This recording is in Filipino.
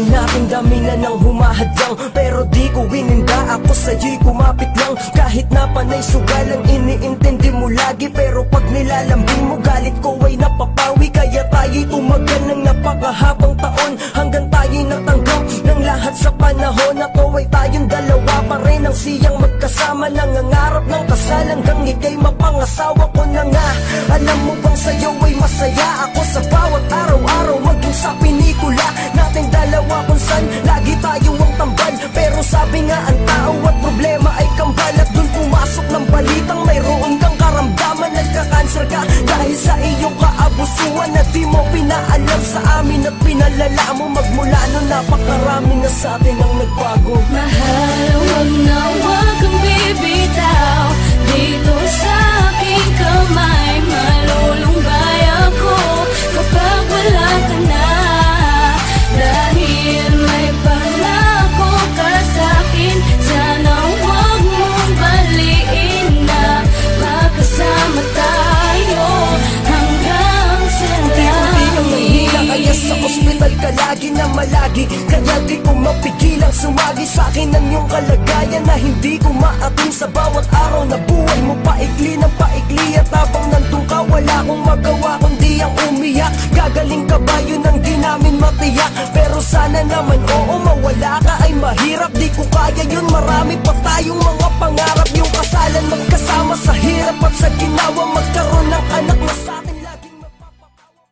Akalain natin dami na nang humahadlang, pero di ko wininda, ako sa'yo'y kumapit lang. Kahit na panay sugalang iniintindi mo lagi, pero pag nilalambing mo galit ko ay napapawi. Kaya tayo'y tumagal ng napakahabang taon, hanggang tayo'y natanggap ng lahat sa panahon. Ako ay tayong dalawa pa rin ang siyang magkasama, nangangarap ng kasal hanggang ika'y mapangasawa ko na nga. Alam mo bang sa'yo ay masaya ako sa bawat araw-araw, maging sa pinikula nating dalawa kung saan lagi tayo ang tambal. Pero sabi nga ang tao at problema ay kambal, at dun pumasok ng balitang mayroon kang karamdaman, nagka-cancer ka dahil sa iyong kaabusuan at di mo pinaalam sa amin at pinalala mo. Magmula nun napakarami na sa atin ang nagbago. Mahal, wag kang bibitaw dito sa aking kamay. Malulumbay ako kapag wala ka na, dahil may pangako ka sa'kin. Sana wag mong baliin na magkasama tayo hanggang sa langit. Kaya sa ospital ka lagi na malagi, kaya di ko mapigilang sumagi sa'kin ang iyong kalagayan na hindi ko maatin. Sa bawat araw na buhay mo paikli ng paikli, at habang nandun ka wala akong magawa kundi ang umiyak. Gagaling ka ba? Yun ang di namin matiyak, pero sana naman oo, mawala ka ay mahirap. Di ko kaya yun, marami pa tayong mga pangarap. Yung kasalan magkasama sa hirap at sa ginawa, magkaroon ng anak